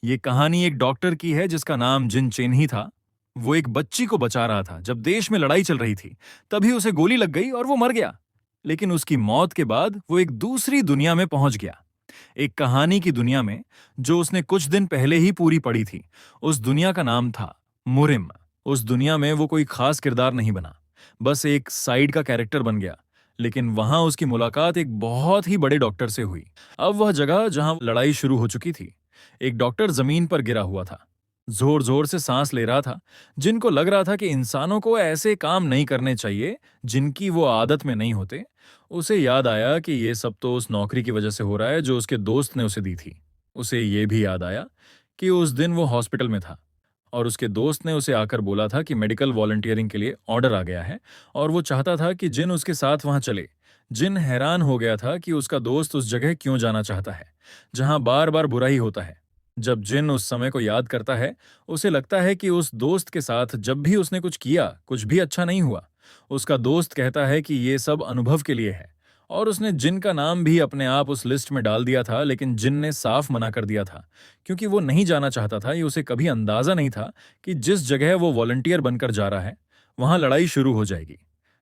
ये कहानी एक डॉक्टर की है जिसका नाम जिन चेन्ही था। वो एक बच्ची को बचा रहा था जब देश में लड़ाई चल रही थी। तभी उसे गोली लग गई और वो मर गया। लेकिन उसकी मौत के बाद वो एक दूसरी दुनिया में पहुंच गया। एक कहानी की दुनिया में जो उसने कुछ दिन पहले ही पूरी पढ़ी थी। उस दुनिया का नाम था मुरिम। उस दुनिया में वो कोई खास किरदार नहीं बना, बस एक साइड का कैरेक्टर बन गया। लेकिन वहां उसकी मुलाकात एक बहुत ही बड़े डॉक्टर से हुई। अब वह जगह जहां लड़ाई शुरू हो चुकी थी। एक डॉक्टर जमीन पर गिरा हुआ था, जोर जोर से सांस ले रहा था। जिनको लग रहा था कि इंसानों को ऐसे काम नहीं करने चाहिए जिनकी वो आदत में नहीं होते। उसे याद आया कि ये सब तो उस नौकरी की वजह से हो रहा है जो उसके दोस्त ने उसे दी थी। उसे ये भी याद आया कि उस दिन वो हॉस्पिटल में था और उसके दोस्त ने उसे आकर बोला था कि मेडिकल वॉलंटियरिंग के लिए ऑर्डर आ गया है और वो चाहता था कि जिन उसके साथ वहां चले। जिन हैरान हो गया था कि उसका दोस्त उस जगह क्यों जाना चाहता है जहां बार बार बुरा ही होता है। जब जिन उस समय को याद करता है, उसे लगता है कि उस दोस्त के साथ जब भी उसने कुछ किया कुछ भी अच्छा नहीं हुआ। उसका दोस्त कहता है कि ये सब अनुभव के लिए है और उसने जिन का नाम भी अपने आप उस लिस्ट में डाल दिया था, लेकिन जिन ने साफ मना कर दिया था क्योंकि वो नहीं जाना चाहता था। ये उसे कभी अंदाजा नहीं था कि जिस जगह वो वॉलंटियर बनकर जा रहा है वहां लड़ाई शुरू हो जाएगी।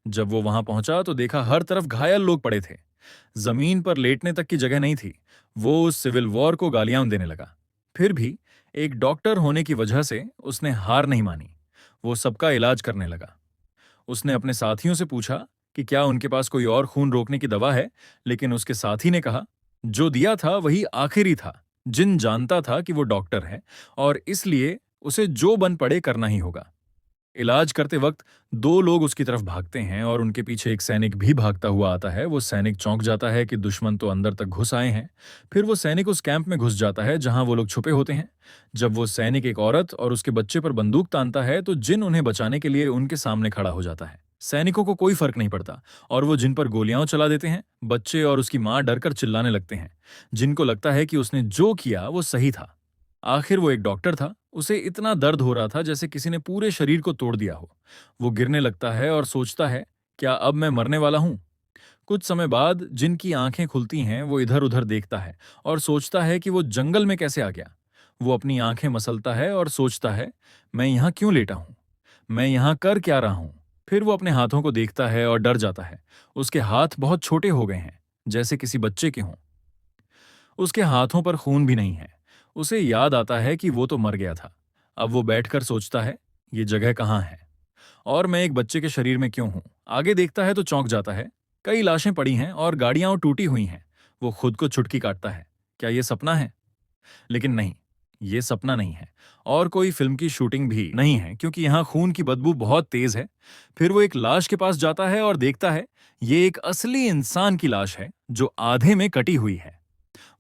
जब वो वहां पहुंचा तो देखा हर तरफ घायल लोग पड़े थे। जमीन पर लेटने तक की जगह नहीं थी। वो उस सिविल वॉर को गालियां देने लगा। फिर भी एक डॉक्टर होने की वजह से उसने हार नहीं मानी। वो सबका इलाज करने लगा। उसने अपने साथियों से पूछा कि क्या उनके पास कोई और खून रोकने की दवा है, लेकिन उसके साथी ने कहा जो दिया था वही आखिरी था। जिन जानता था कि वो डॉक्टर है और इसलिए उसे जो बन पड़े करना ही होगा। इलाज करते वक्त दो लोग उसकी तरफ भागते हैं और उनके पीछे एक सैनिक भी भागता हुआ आता है। वो सैनिक चौंक जाता है कि दुश्मन तो अंदर तक घुस आए हैं। फिर वो सैनिक उस कैंप में घुस जाता है जहां वो लोग छुपे होते हैं। जब वो सैनिक एक औरत और उसके बच्चे पर बंदूक तानता है तो जिन उन्हें बचाने के लिए उनके सामने खड़ा हो जाता है। सैनिकों को कोई फर्क नहीं पड़ता और वो जिन पर गोलियां चला देते हैं। बच्चे और उसकी मां डरकर चिल्लाने लगते हैं। जिनको लगता है कि उसने जो किया वो सही था। आखिर वो एक डॉक्टर था। उसे इतना दर्द हो रहा था जैसे किसी ने पूरे शरीर को तोड़ दिया हो। वो गिरने लगता है और सोचता है, क्या अब मैं मरने वाला हूं? कुछ समय बाद जिनकी आंखें खुलती हैं, वो इधर उधर देखता है और सोचता है कि वो जंगल में कैसे आ गया। वो अपनी आंखें मसलता है और सोचता है, मैं यहाँ क्यों लेटा हूं? मैं यहाँ कर क्या रहा हूं? फिर वो अपने हाथों को देखता है और डर जाता है। उसके हाथ बहुत छोटे हो गए हैं, जैसे किसी बच्चे के हों। उसके हाथों पर खून भी नहीं है। उसे याद आता है कि वो तो मर गया था। अब वो बैठकर सोचता है, ये जगह कहाँ है और मैं एक बच्चे के शरीर में क्यों हूं? आगे देखता है तो चौंक जाता है। कई लाशें पड़ी हैं और गाड़ियां टूटी हुई हैं। वो खुद को चुटकी काटता है, क्या ये सपना है? लेकिन नहीं, ये सपना नहीं है और कोई फिल्म की शूटिंग भी नहीं है क्योंकि यहाँ खून की बदबू बहुत तेज है। फिर वो एक लाश के पास जाता है और देखता है, ये एक असली इंसान की लाश है जो आधे में कटी हुई है।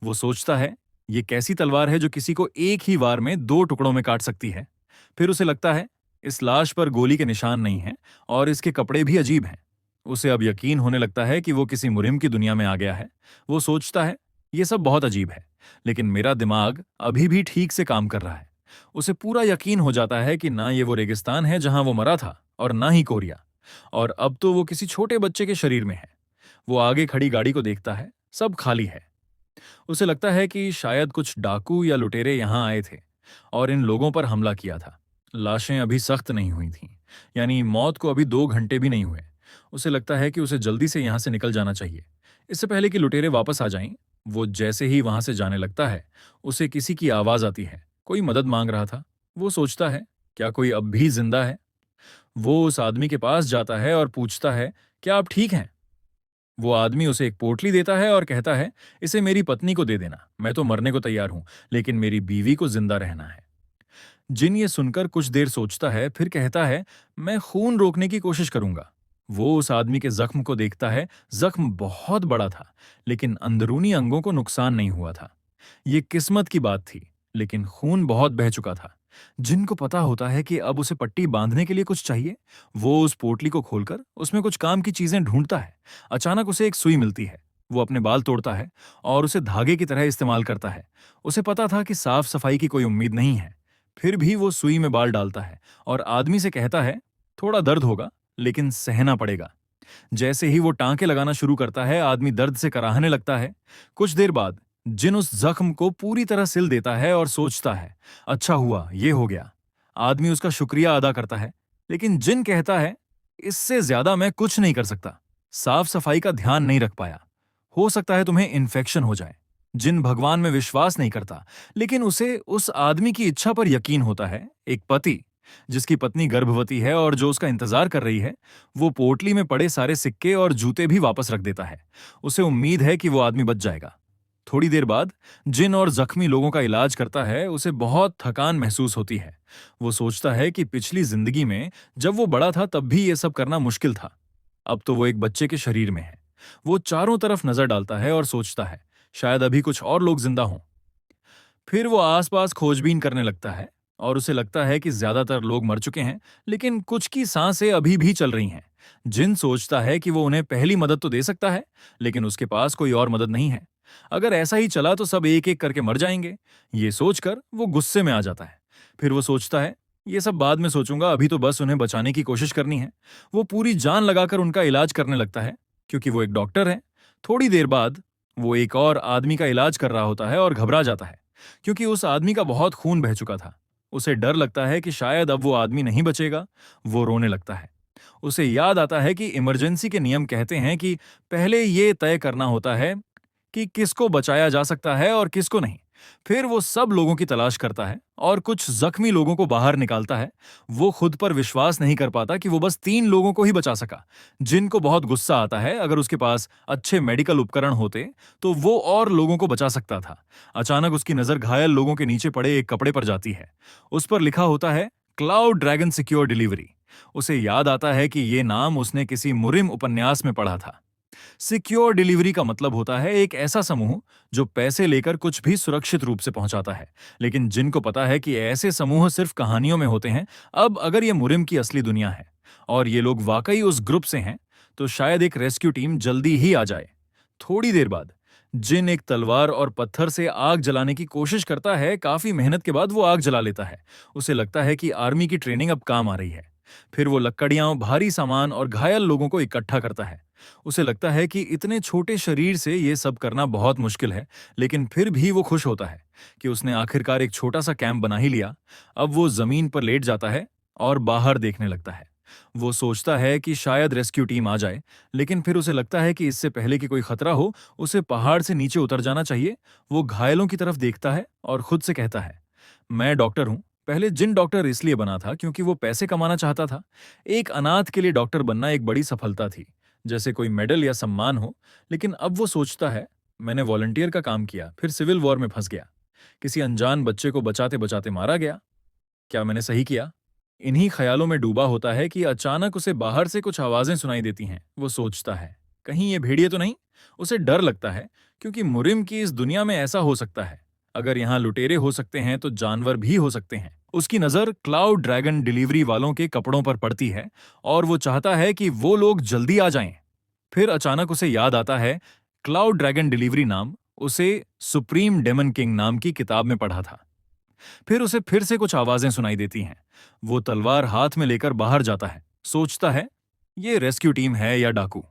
वो सोचता है, ये कैसी तलवार है जो किसी को एक ही वार में दो टुकड़ों में काट सकती है। फिर उसे लगता है, इस लाश पर गोली के निशान नहीं हैं और इसके कपड़े भी अजीब हैं। उसे अब यकीन होने लगता है कि वो किसी मुहिम की दुनिया में आ गया है। वो सोचता है, ये सब बहुत अजीब है, लेकिन मेरा दिमाग अभी भी ठीक से काम कर रहा है। उसे पूरा यकीन हो जाता है कि ना ये वो रेगिस्तान है जहां वो मरा था और ना ही कोरिया। और अब तो वो किसी छोटे बच्चे के शरीर में है। वो आगे खड़ी गाड़ी को देखता है, सब खाली है। उसे लगता है कि शायद कुछ डाकू या लुटेरे यहां आए थे और इन लोगों पर हमला किया था। लाशें अभी सख्त नहीं हुई थीं, यानी मौत को अभी 2 घंटे भी नहीं हुए। उसे लगता है कि उसे जल्दी से यहां से निकल जाना चाहिए, इससे पहले कि लुटेरे वापस आ जाएं। वो जैसे ही वहां से जाने लगता है, उसे किसी की आवाज आती है। कोई मदद मांग रहा था। वो सोचता है, क्या कोई अब भी जिंदा है? वो उस आदमी के पास जाता है और पूछता है, क्या आप ठीक हैं? वो आदमी उसे एक पोटली देता है और कहता है, इसे मेरी पत्नी को दे देना। मैं तो मरने को तैयार हूं, लेकिन मेरी बीवी को जिंदा रहना है। जिन ये सुनकर कुछ देर सोचता है, फिर कहता है, मैं खून रोकने की कोशिश करूंगा। वो उस आदमी के जख्म को देखता है। जख्म बहुत बड़ा था, लेकिन अंदरूनी अंगों को नुकसान नहीं हुआ था। ये किस्मत की बात थी, लेकिन खून बहुत बह चुका था। जिनको पता होता है कि अब उसे पट्टी बांधने के लिए कुछ चाहिए, वो उस पोटली को खोलकर उसमें कुछ काम की चीजें ढूंढता है। अचानक उसे एक सुई मिलती है। वो अपने बाल तोड़ता है और उसे धागे की तरह इस्तेमाल करता है। उसे पता था कि साफ सफाई की कोई उम्मीद नहीं है। फिर भी वो सुई में बाल डालता है और आदमी से कहता है, थोड़ा दर्द होगा, लेकिन सहना पड़ेगा। जैसे ही वो टांके लगाना शुरू करता है, आदमी दर्द से कराहने लगता है। कुछ देर बाद जिन उस जख्म को पूरी तरह सिल देता है और सोचता है, अच्छा हुआ ये हो गया। आदमी उसका शुक्रिया अदा करता है, लेकिन जिन कहता है, इससे ज्यादा मैं कुछ नहीं कर सकता। साफ सफाई का ध्यान नहीं रख पाया, हो सकता है तुम्हें इन्फेक्शन हो जाए। जिन भगवान में विश्वास नहीं करता, लेकिन उसे उस आदमी की इच्छा पर यकीन होता है। एक पति जिसकी पत्नी गर्भवती है और जो उसका इंतजार कर रही है, वो पोटली में पड़े सारे सिक्के और जूते भी वापस रख देता है। उसे उम्मीद है कि वो आदमी बच जाएगा। थोड़ी देर बाद जिन और जख्मी लोगों का इलाज करता है, उसे बहुत थकान महसूस होती है। वो सोचता है कि पिछली जिंदगी में जब वो बड़ा था तब भी ये सब करना मुश्किल था। अब तो वो एक बच्चे के शरीर में है। वो चारों तरफ नजर डालता है और सोचता है, शायद अभी कुछ और लोग जिंदा हों। फिर वो आसपास खोजबीन करने लगता है और उसे लगता है कि ज्यादातर लोग मर चुके हैं, लेकिन कुछ की सांसें अभी भी चल रही हैं। जिन सोचता है कि वो उन्हें पहली मदद तो दे सकता है, लेकिन उसके पास कोई और मदद नहीं है। अगर ऐसा ही चला तो सब एक एक करके मर जाएंगे। ये सोचकर वो गुस्से में आ जाता है। फिर वो सोचता है, ये सब बाद में सोचूंगा, अभी तो बस उन्हें बचाने की कोशिश करनी है। वो पूरी जान लगाकर उनका इलाज करने लगता है, क्योंकि वो एक डॉक्टर है। थोड़ी देर बाद वो एक और आदमी का इलाज कर रहा होता है और घबरा जाता है, क्योंकि उस आदमी का बहुत खून बह चुका था। उसे डर लगता है कि शायद अब वो आदमी नहीं बचेगा। वो रोने लगता है। उसे याद आता है कि इमरजेंसी के नियम कहते हैं कि पहले ये तय करना होता है कि किसको बचाया जा सकता है और किसको नहीं। फिर वो सब लोगों की तलाश करता है और कुछ जख्मी लोगों को बाहर निकालता है। वो खुद पर विश्वास नहीं कर पाता कि वो बस 3 लोगों को ही बचा सका। जिनको बहुत गुस्सा आता है, अगर उसके पास अच्छे मेडिकल उपकरण होते तो वो और लोगों को बचा सकता था। अचानक उसकी नजर घायल लोगों के नीचे पड़े एक कपड़े पर जाती है। उस पर लिखा होता है, क्लाउड ड्रैगन सिक्योर डिलीवरी। उसे याद आता है कि ये नाम उसने किसी मुरिम उपन्यास में पढ़ा था। सिक्योर डिलीवरी का मतलब होता है एक ऐसा समूह जो पैसे लेकर कुछ भी सुरक्षित रूप से पहुंचाता है। लेकिन जिनको पता है कि ऐसे समूह सिर्फ कहानियों में होते हैं, अब अगर ये मुरिम की असली दुनिया है और ये लोग वाकई उस ग्रुप से हैं, तो शायद एक रेस्क्यू टीम जल्दी ही आ जाए। थोड़ी देर बाद जिन एक तलवार और पत्थर से आग जलाने की कोशिश करता है। काफी मेहनत के बाद वो आग जला लेता है। उसे लगता है कि आर्मी की ट्रेनिंग अब काम आ रही है। फिर वो लकड़ियां, भारी सामान और घायल लोगों को इकट्ठा करता है। उसे लगता है कि इतने छोटे शरीर से ये सब करना बहुत मुश्किल है, लेकिन फिर भी वो खुश होता है कि उसने आखिरकार एक छोटा सा कैंप बना ही लिया। अब वो जमीन पर लेट जाता है और बाहर देखने लगता है। वो सोचता है कि शायद रेस्क्यू टीम आ जाए, लेकिन फिर उसे लगता है कि इससे पहले कि कोई खतरा हो, उसे पहाड़ से नीचे उतर जाना चाहिए। वो घायलों की तरफ देखता है और खुद से कहता है, मैं डॉक्टर हूं। पहले जिन डॉक्टर इसलिए बना था क्योंकि वो पैसे कमाना चाहता था। एक अनाथ के लिए डॉक्टर बनना एक बड़ी सफलता थी, जैसे कोई मेडल या सम्मान हो। लेकिन अब वो सोचता है, मैंने वॉलंटियर का काम किया, फिर सिविल वॉर में फंस गया, किसी अनजान बच्चे को बचाते बचाते मारा गया। क्या मैंने सही किया? इन्हीं ख्यालों में डूबा होता है कि अचानक उसे बाहर से कुछ आवाजें सुनाई देती हैं। वो सोचता है, कहीं ये भेड़िए तो नहीं? उसे डर लगता है, क्योंकि मुरिम की इस दुनिया में ऐसा हो सकता है। अगर यहाँ लुटेरे हो सकते हैं तो जानवर भी हो सकते हैं। उसकी नजर क्लाउड ड्रैगन डिलीवरी वालों के कपड़ों पर पड़ती है और वो चाहता है कि वो लोग जल्दी आ जाएं। फिर अचानक उसे याद आता है, क्लाउड ड्रैगन डिलीवरी नाम उसे सुप्रीम डेमन किंग नाम की किताब में पढ़ा था। फिर उसे फिर से कुछ आवाजें सुनाई देती हैं। वो तलवार हाथ में लेकर बाहर जाता है। सोचता है, ये रेस्क्यू टीम है या डाकू।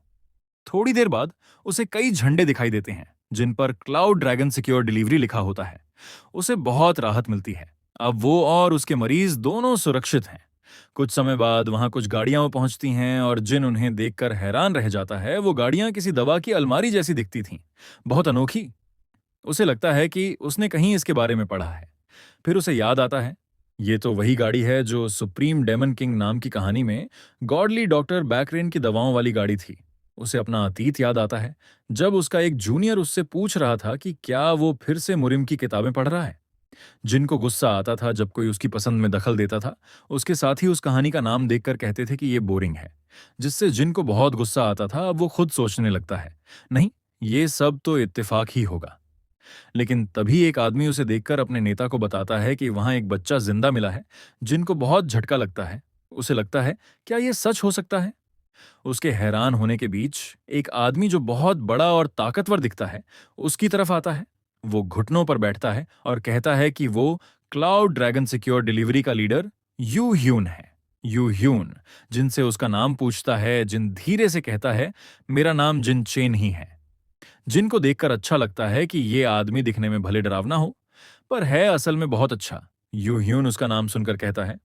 थोड़ी देर बाद उसे कई झंडे दिखाई देते हैं जिन पर क्लाउड ड्रैगन सिक्योर डिलीवरी लिखा होता है। उसे बहुत राहत मिलती है। अब वो और उसके मरीज दोनों सुरक्षित हैं। कुछ समय बाद वहां कुछ गाड़ियां पहुंचती हैं और जिन उन्हें देखकर हैरान रह जाता है। वो गाड़ियां किसी दवा की अलमारी जैसी दिखती थीं, बहुत अनोखी। उसे लगता है कि उसने कहीं इसके बारे में पढ़ा है। फिर उसे याद आता है, ये तो वही गाड़ी है जो सुप्रीम डेमन किंग नाम की कहानी में गॉडली डॉक्टर बैकरेन की दवाओं वाली गाड़ी थी। उसे अपना अतीत याद आता है, जब उसका एक जूनियर उससे पूछ रहा था कि क्या वो फिर से मुरिम की किताबें पढ़ रहा है। जिनको गुस्सा आता था जब कोई उसकी पसंद में दखल देता था। उसके साथ ही उस कहानी का नाम देखकर कहते थे कि ये बोरिंग है, जिससे जिनको बहुत गुस्सा आता था अब वो खुद सोचने लगता है, नहीं, ये सब तो इत्तेफाक ही होगा। लेकिन तभी एक आदमी उसे देखकर अपने नेता को बताता है कि वहां एक बच्चा जिंदा मिला है। जिनको बहुत झटका लगता है। उसे लगता है, क्या यह सच हो सकता है? उसके हैरान होने के बीच एक आदमी जो बहुत बड़ा और ताकतवर दिखता है उसकी तरफ आता है। वो घुटनों पर बैठता है और कहता है कि वो क्लाउड ड्रैगन सिक्योर डिलीवरी का लीडर यू ह्यून है। यू ह्यून जिनसे उसका नाम पूछता है। जिन धीरे से कहता है, मेरा नाम जिन चेन ही है। जिनको देखकर अच्छा लगता है कि ये आदमी दिखने में भले डरावना हो, पर है असल में बहुत अच्छा। यू ह्यून उसका नाम सुनकर कहता है,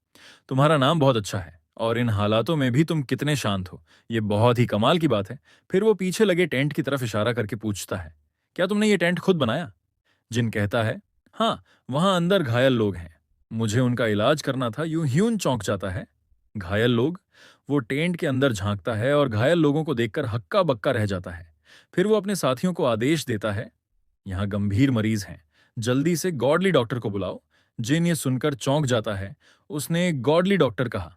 तुम्हारा नाम बहुत अच्छा है और इन हालातों में भी तुम कितने शांत हो, ये बहुत ही कमाल की बात है। फिर वो पीछे लगे टेंट की तरफ इशारा करके पूछता है, क्या तुमने ये टेंट खुद बनाया? जिन कहता है, हाँ, वहां अंदर घायल लोग हैं, मुझे उनका इलाज करना था। यूं ह्यून चौंक जाता है। घायल लोग? वो टेंट के अंदर झांकता है और घायल लोगों को देखकर हक्का बक्का रह जाता है। फिर वो अपने साथियों को आदेश देता है, यहाँ गंभीर मरीज हैं, जल्दी से गॉडली डॉक्टर को बुलाओ। जिन ये सुनकर चौंक जाता है। उसने गॉडली डॉक्टर कहा।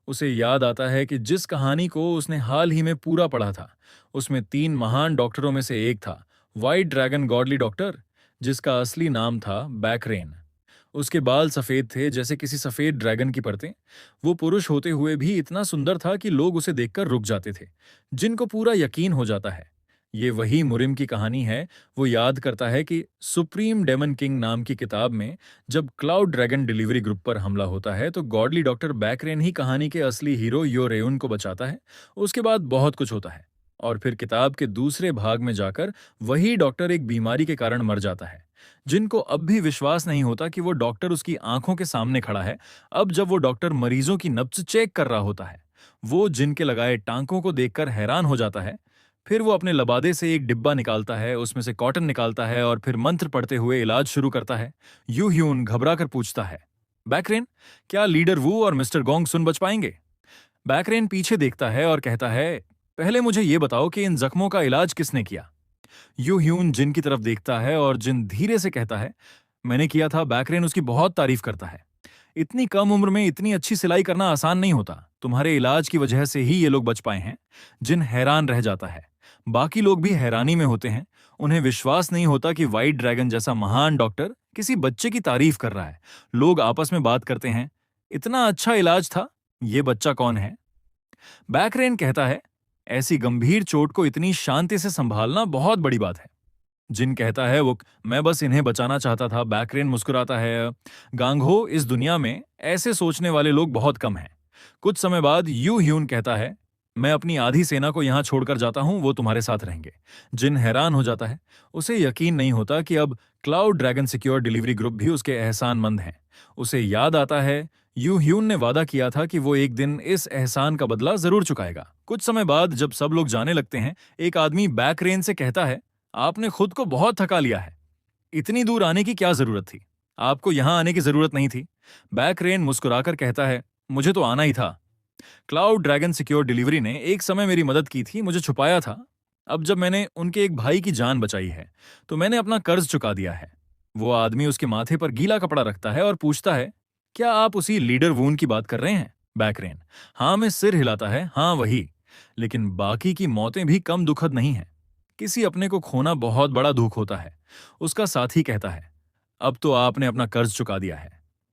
उसे याद आता है कि जिस कहानी को उसने हाल ही में पूरा पढ़ा था, उसमें 3 महान डॉक्टरों में से एक था, व्हाइट ड्रैगन गॉडली डॉक्टर, जिसका असली नाम था बैकरेन। उसके बाल सफेद थे जैसे किसी सफेद ड्रैगन की परतें। वो पुरुष होते हुए भी इतना सुंदर था कि लोग उसे देखकर रुक जाते थे। जिनको पूरा यकीन हो जाता है ये वही मुरिम की कहानी है। वो याद करता है कि सुप्रीम डेमन किंग नाम की किताब में जब क्लाउड ड्रैगन डिलीवरी ग्रुप पर हमला होता है तो गॉडली डॉक्टर बैकरेन ही कहानी के असली हीरो यो रेउन को बचाता है। उसके बाद बहुत कुछ होता है और फिर किताब के दूसरे भाग में जाकर वही डॉक्टर एक बीमारी के कारण मर जाता है। जिनको अब भी विश्वास नहीं होता कि वो डॉक्टर उसकी आंखों के सामने खड़ा है। अब जब वो डॉक्टर मरीजों की नब्ज चेक कर रहा होता है, वो जिनके लगाए टांकों को देखकर हैरान हो जाता है। फिर वो अपने लबादे से एक डिब्बा निकालता है, उसमें से कॉटन निकालता है और फिर मंत्र पढ़ते हुए इलाज शुरू करता है। यू ह्यून घबरा कर पूछता है, बैकरेन, क्या लीडर वू और मिस्टर गोंग सुन बच पाएंगे? बैकरेन पीछे देखता है और कहता है, पहले मुझे ये बताओ कि इन जख्मों का इलाज किसने किया? यू ह्यून जिन की तरफ देखता है और जिन धीरे से कहता है, मैंने किया था। बैकरेन उसकी बहुत तारीफ करता है। इतनी कम उम्र में इतनी अच्छी सिलाई करना आसान नहीं होता। तुम्हारे इलाज की वजह से ही ये लोग बच पाए हैं। जिन हैरान रह जाता है। बाकी लोग भी हैरानी में होते हैं। उन्हें विश्वास नहीं होता कि व्हाइट ड्रैगन जैसा महान डॉक्टर किसी बच्चे की तारीफ कर रहा है। लोग आपस में बात करते हैं, इतना अच्छा इलाज था, ये बच्चा कौन है? बैकरेन कहता है, ऐसी गंभीर चोट को इतनी शांति से संभालना बहुत बड़ी बात है। जिन कहता है, वो मैं बस इन्हें बचाना चाहता था। बैकरेन मुस्कुराता है, गांगहो, इस दुनिया में ऐसे सोचने वाले लोग बहुत कम हैं। कुछ समय बाद यू ह्यून कहता है, मैं अपनी आधी सेना को यहां छोड़कर जाता हूं, वो तुम्हारे साथ रहेंगे। जिन हैरान हो जाता है। उसे यकीन नहीं होता कि अब cloud dragon secure delivery group भी उसके एहसानमंद हैं। उसे याद आता है यू ह्यून ने वादा किया था कि वो एक दिन इस एहसान का बदला जरूर चुकाएगा। कुछ समय बाद जब सब लोग जाने लगते हैं, एक आदमी बैकरेन से कहता है, आपने खुद को बहुत थका लिया है। इतनी दूर आने की क्या जरूरत थी? आपको यहां आने की जरूरत नहीं थी। बैकरेन मुस्कुराकर कहता है, मुझे तो आना ही था। क्लाउड ड्रैगन सिक्योर डिलीवरी ने एक समय मेरी मदद की थी, मुझे छुपाया था। अब जब मैंने उनके एक भाई की जान बचाई है, तो मैंने अपना कर्ज चुका दिया है। वो आदमी उसके माथे पर गीला कपड़ा रखता है और पूछता है, क्या आप उसी लीडर वून की बात कर रहे हैं? बैकरेन हाँ में सिर हिलाता है, हाँ वही। लेकिन बाकी की मौतें भी कम दुखद नहीं हैं। किसी अपने को खोना बहुत बड़ा दुख होता है। उसका साथी कहता है, अब तो आपने अपना कर्ज चुका दिया है।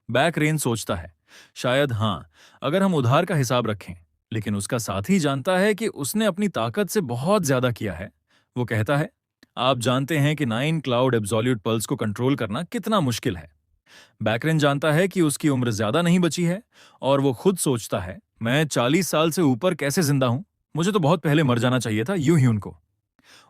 बैकरेन सोचता है, शायद हाँ, अगर हम उधार का हिसाब रखें। लेकिन उसका साथी जानता है कि उसने अपनी ताकत से बहुत ज्यादा किया है। वो कहता है, आप जानते हैं कि 9 क्लाउड एब्सोल्यूट पल्स को कंट्रोल करना कितना मुश्किल है। बैकरेन जानता है कि उसकी उम्र ज्यादा नहीं बची है और वो खुद सोचता है, मैं 40 साल से ऊपर कैसे जिंदा हूं? मुझे तो बहुत पहले मर जाना चाहिए था। यूं ही उनको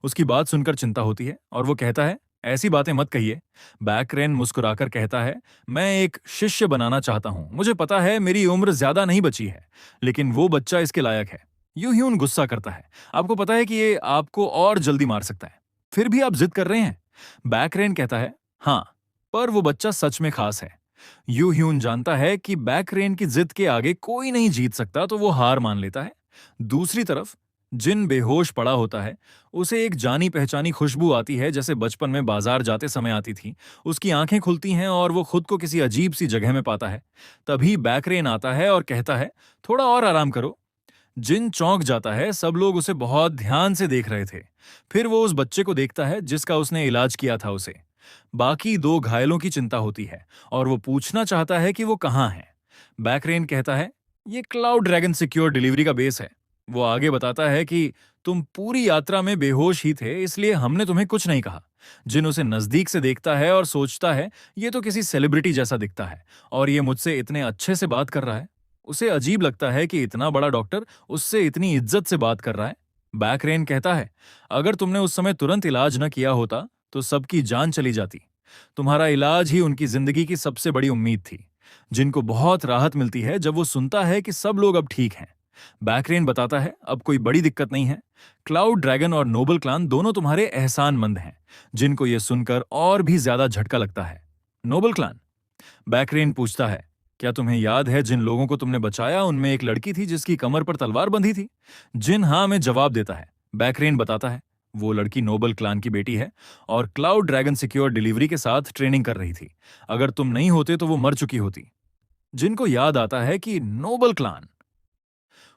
उसकी बात सुनकर चिंता होती है और वो कहता है, ऐसी बातें मत कहिए। बैकरेन मुस्कुराकर कहता है, मैं एक शिष्य बनाना चाहता हूं। मुझे पता है मेरी उम्र ज्यादा नहीं बची है, लेकिन वो बच्चा इसके लायक है। यूं ही उन गुस्सा करता है, आपको पता है कि ये आपको और जल्दी मार सकता है, फिर भी आप जिद कर रहे हैं। बैकरेन कहता है, हाँ, पर वो बच्चा सच में खास है। यू ह्यून जानता है कि बैकरेन की जिद के आगे कोई नहीं जीत सकता, तो वो हार मान लेता है। दूसरी तरफ जिन बेहोश पड़ा होता है, उसे एक जानी पहचानी खुशबू आती है, जैसे बचपन में बाजार जाते समय आती थी। उसकी आंखें खुलती हैं और वो खुद को किसी अजीब सी जगह में पाता है। तभी बैकरेन आता है और कहता है, थोड़ा और आराम करो। जिन चौंक जाता है, सब लोग उसे बहुत ध्यान से देख रहे थे। फिर वो उस बच्चे को देखता है जिसका उसने इलाज किया था उसे। बाकी 2 घायलों की चिंता होती है और वो पूछना चाहता है कि वो कहाँ हैं। बैकरेन कहता है, ये क्लाउड ड्रैगन सिक्योर डिलीवरी का बेस है। वो आगे बताता है कि तुम पूरी यात्रा में बेहोश ही थे, इसलिए हमने तुम्हें कुछ नहीं कहा। जिन उसे नजदीक से देखता है और सोचता है, ये तो किसी सेलिब्रिटी जैसा दिखता है और ये मुझसे इतने अच्छे से बात कर रहा है। उसे अजीब लगता है कि इतना बड़ा डॉक्टर उससे इतनी इज्जत से बात कर रहा है। बैकरेन कहता है, अगर तुमने उस समय तुरंत इलाज न किया होता तो सबकी जान चली जाती। तुम्हारा इलाज ही उनकी जिंदगी की सबसे बड़ी उम्मीद थी। जिनको बहुत राहत मिलती है जब वो सुनता है कि सब लोग अब ठीक हैं। बैकरेन बताता है, अब कोई बड़ी दिक्कत नहीं है। क्लाउड ड्रैगन और नोबल क्लान दोनों तुम्हारे एहसानमंद हैं, जिनको ये सुनकर और भी ज्यादा झटका लगता है। Nobel clan. बैकरेन पूछता है, क्या तुम्हें याद है जिन लोगों को तुमने बचाया उनमें एक लड़की थी जिसकी कमर पर तलवार बंधी थी? जिन हाँ में जवाब देता है। बैकरेन बताता है, वो लड़की नोबल क्लान की बेटी है और क्लाउड ड्रैगन सिक्योर डिलीवरी के साथ ट्रेनिंग कर रही थी। अगर तुम नहीं होते तो वो मर चुकी होती। जिनको याद आता है कि नोबल क्लान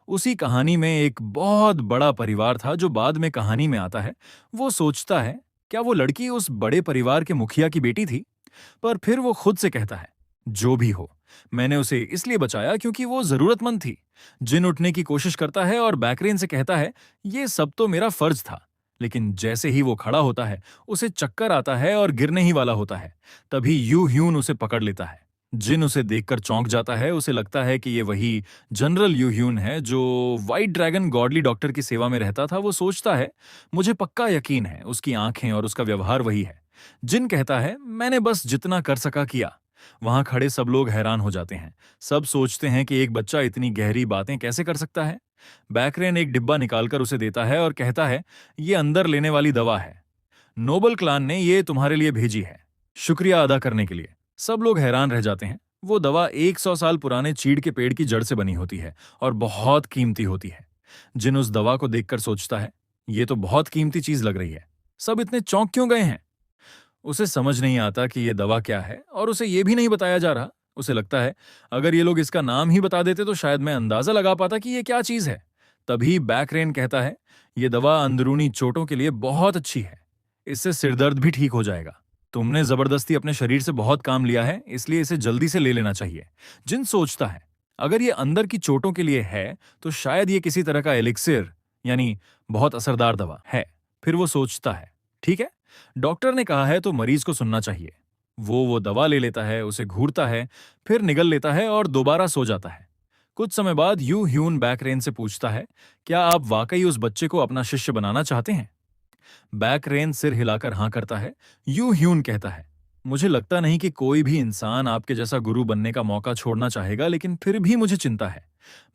उसी कहानी में एक बहुत बड़ा परिवार था जो बाद में कहानी में आता है। वो सोचता है, क्या वो लड़की उस बड़े परिवार के मुखिया की बेटी थी? पर फिर वो खुद से कहता है, जो भी हो, मैंने उसे इसलिए बचाया क्योंकि वो जरूरतमंद थी। जिन उठने की कोशिश करता है और बैकरेन से कहता है, ये सब तो मेरा फर्ज था। लेकिन जैसे ही वो खड़ा होता है, उसे चक्कर आता है और गिरने ही वाला होता है। तभी यू ह्यून उसे पकड़ लेता है। जिन उसे देखकर चौंक जाता है। उसे लगता है कि ये वही जनरल यू ह्यून है जो व्हाइट ड्रैगन गॉडली डॉक्टर की सेवा में रहता था। वो सोचता है, मुझे पक्का यकीन है उसकी आंखें और उसका व्यवहार वही है। जिन कहता है, मैंने बस जितना कर सका किया। वहां खड़े सब लोग हैरान हो जाते हैं। सब सोचते हैं कि एक बच्चा इतनी गहरी बातें कैसे कर सकता है। बैकरेन एक डिब्बा निकालकर उसे देता है और कहता है, ये अंदर लेने वाली दवा है। नोबल क्लान ने ये तुम्हारे लिए भेजी है, शुक्रिया अदा करने के लिए। सब लोग हैरान रह जाते हैं। वो दवा 100 साल पुराने चीड़ के पेड़ की जड़ से बनी होती है और बहुत कीमती होती है। जिन उस दवा को देखकर सोचता है, ये तो बहुत कीमती चीज लग रही है। सब इतने चौंक क्यों गए हैं? उसे समझ नहीं आता कि ये दवा क्या है और उसे ये भी नहीं बताया जा रहा। उसे लगता है, अगर ये लोग इसका नाम ही बता देते तो शायद मैं अंदाजा लगा पाता कि ये क्या चीज है। तभी बैकरेन कहता है, ये दवा अंदरूनी चोटों के लिए बहुत अच्छी है। इससे सिरदर्द भी ठीक हो जाएगा। तुमने जबरदस्ती अपने शरीर से बहुत काम लिया है, इसलिए इसे जल्दी से ले लेना चाहिए। जिन सोचता है, अगर ये अंदर की चोटों के लिए है तो शायद ये किसी तरह का एलिक्सिर, यानी बहुत असरदार दवा है। फिर वो सोचता है, ठीक है, डॉक्टर ने कहा है तो मरीज को सुनना चाहिए। वो दवा ले लेता है, उसे घूरता है, फिर निगल लेता है और दोबारा सो जाता है। कुछ समय बाद यू ह्यून बैकरेन से पूछता है, क्या आप वाकई उस बच्चे को अपना शिष्य बनाना चाहते हैं? बैकरेन सिर हिलाकर हाँ करता है। यू ह्यून कहता है, मुझे लगता नहीं कि कोई भी इंसान आपके जैसा गुरु बनने का मौका छोड़ना चाहेगा, लेकिन फिर भी मुझे चिंता है।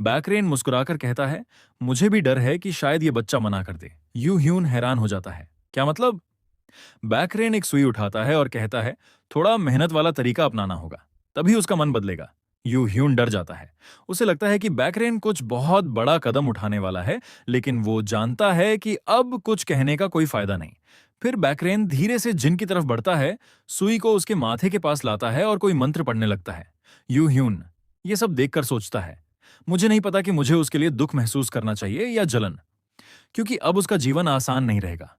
बैकरेन मुस्कुराकर कहता है, मुझे भी डर है कि शायद ये बच्चा मना कर दे। यू ह्यून हैरान हो जाता है, क्या मतलब? बैकरेन एक सुई उठाता है और कहता है, थोड़ा मेहनत वाला तरीका अपनाना होगा, तभी उसका मन बदलेगा। यू ह्यून डर जाता है। उसे लगता है कि बैकरेन कुछ बहुत बड़ा कदम उठाने वाला है, लेकिन वो जानता है कि अब कुछ कहने का कोई फायदा नहीं। फिर बैकरेन धीरे से जिन की तरफ बढ़ता है, सुई को उसके माथे के पास लाता है और कोई मंत्र पढ़ने लगता है। यू ह्यून ये सब देखकर सोचता है, मुझे नहीं पता कि मुझे उसके लिए दुख महसूस करना चाहिए या जलन, क्योंकि अब उसका जीवन आसान नहीं रहेगा।